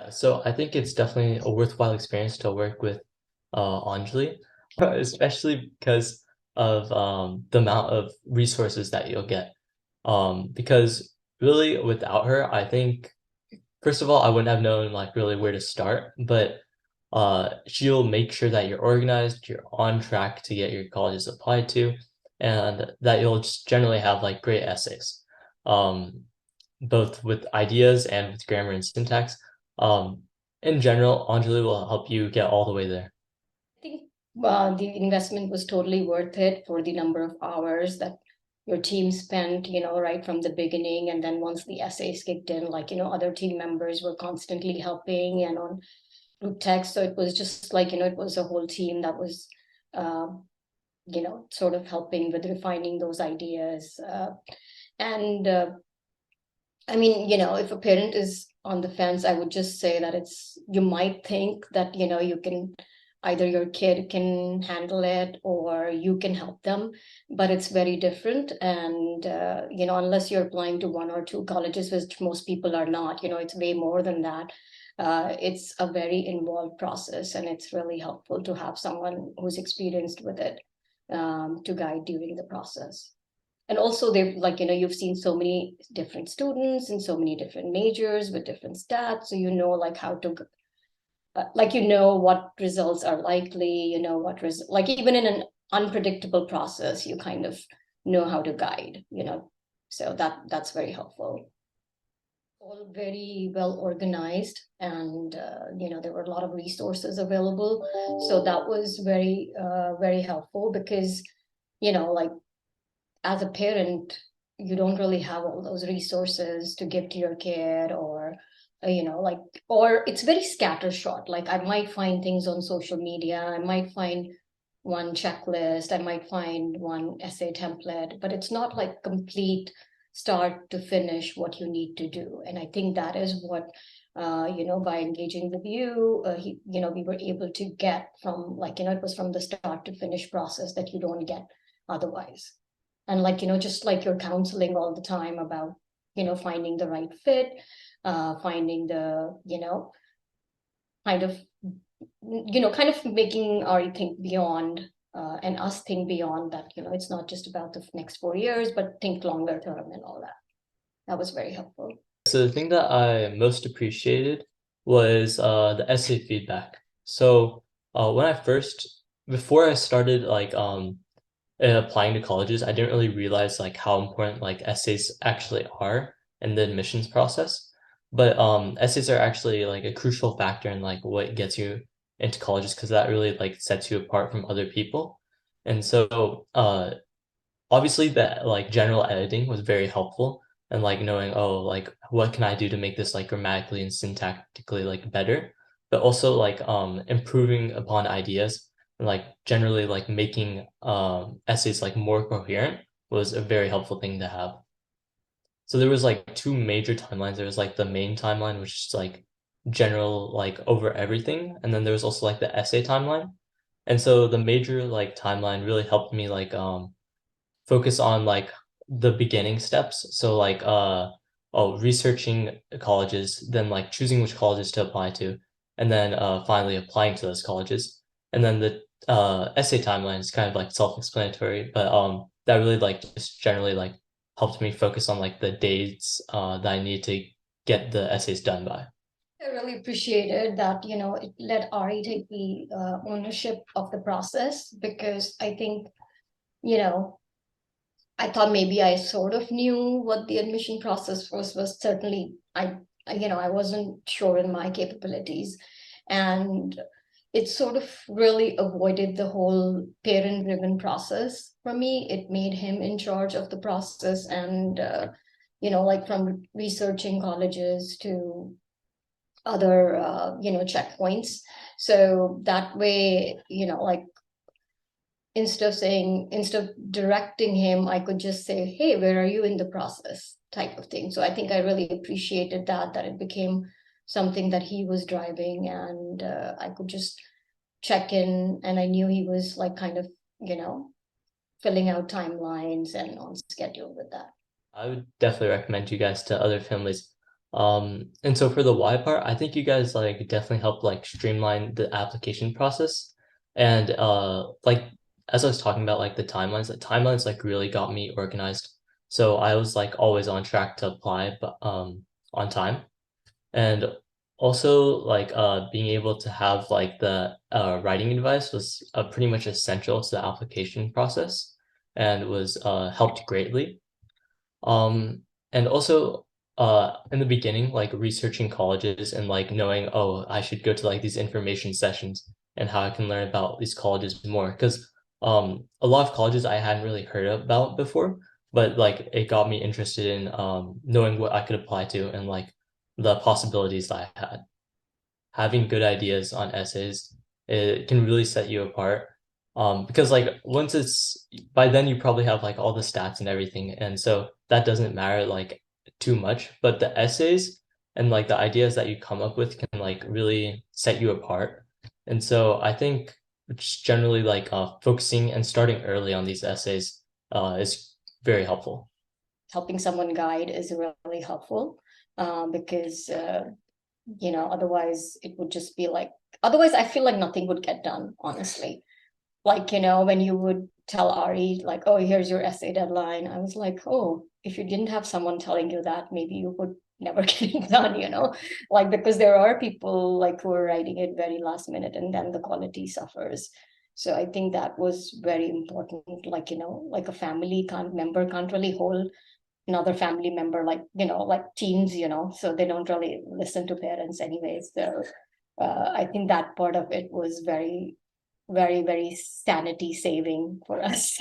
So I think it's definitely a worthwhile experience to work with Anjali, especially because of the amount of resources that you'll get. Because really without her, I think first of all, I wouldn't have known like really where to start, but she'll make sure that you're organized, you're on track to get your colleges applied to, and that you'll just generally have like great essays. Um, both with ideas and with grammar and syntax. Um, in general, Anjali will help you get all the way there. I think the investment was totally worth it for the number of hours that your team spent, right from the beginning. And then once the essays kicked in, other team members were constantly helping and on group text. So it was just it was a whole team that was, uh, sort of helping with refining those ideas. And I mean, if a parent is on the fence, I would just say that you might think that, you can either your kid can handle it or you can help them, but it's very different. And, unless you're applying to one or two colleges, which most people are not, it's way more than that. It's a very involved process, and it's really helpful to have someone who's experienced with it to guide during the process. And also they've you've seen so many different students and so many different majors with different stats, so like how to what results are likely, even in an unpredictable process you kind of know how to guide, so that's very helpful. All very well organized, and there were a lot of resources available, so that was very helpful because like as a parent, you don't really have all those resources to give to your kid, or or it's very scattershot. Like I might find things on social media, I might find one checklist, I might find one essay template, but it's not like complete start to finish what you need to do. And I think that is what by engaging with you, we were able to get from it was from the start to finish process that you don't get otherwise. And just like you're counseling all the time about finding the right fit, finding the kind of kind of making Ari think beyond, and us think beyond that. It's not just about the next 4 years, but think longer term and all that. That was very helpful. So the thing that I most appreciated was the essay feedback. So when I first, before I started applying to colleges, I didn't really realize like how important like essays actually are in the admissions process. But essays are actually like a crucial factor in like what gets you into colleges because that really like sets you apart from other people. And so obviously that like general editing was very helpful and like knowing, oh, like what can I do to make this like grammatically and syntactically like better, but also like improving upon ideas and like generally like making essays like more coherent was a very helpful thing to have. So there was like two major timelines. There was like the main timeline, which is like general like over everything, and then there was also like the essay timeline. And so the major like timeline really helped me like focus on like the beginning steps. So like researching colleges, then like choosing which colleges to apply to, and then finally applying to those colleges. And then the essay timeline is kind of like self-explanatory, but that really like just generally like helped me focus on like the dates that I need to get the essays done by. I really appreciated that, it let Ari take the ownership of the process, because I think, you know, I thought maybe I sort of knew what the admission process was certainly I wasn't sure in my capabilities. And it sort of really avoided the whole parent driven process for me. It made him in charge of the process, and from researching colleges to other checkpoints. So that way, instead of directing him, I could just say, hey, where are you in the process, type of thing. So I think I really appreciated that it became something that he was driving, and I could just check in, and I knew he was like kind of you know filling out timelines and on schedule with that. I would definitely recommend you guys to other families. And so for the why part, I think you guys like definitely helped like streamline the application process. And like as I was talking about like the timelines like really got me organized. So I was like always on track to apply, but on time. And also like being able to have like the writing advice was pretty much essential to the application process and was helped greatly. Um, and also in the beginning, like researching colleges and like knowing, oh, I should go to like these information sessions and how I can learn about these colleges more. Because a lot of colleges I hadn't really heard about before, but like it got me interested in knowing what I could apply to and like the possibilities that I had. Having good ideas on essays, it can really set you apart. Because like once it's by then you probably have like all the stats and everything, and so that doesn't matter like too much. But the essays and like the ideas that you come up with can like really set you apart. And so I think just generally like focusing and starting early on these essays is very helpful. Helping someone guide is really helpful, because otherwise it would just be like, otherwise I feel like nothing would get done, honestly. Like, when you would tell Ari, like, oh, here's your essay deadline, I was like, oh, if you didn't have someone telling you that, maybe you would never get it done. Like, because there are people like who are writing it very last minute and then the quality suffers. So I think that was very important. Like, like a family can't member can't really hold another family member, like teens, so they don't really listen to parents anyways. So I think that part of it was very, very, very sanity saving for us.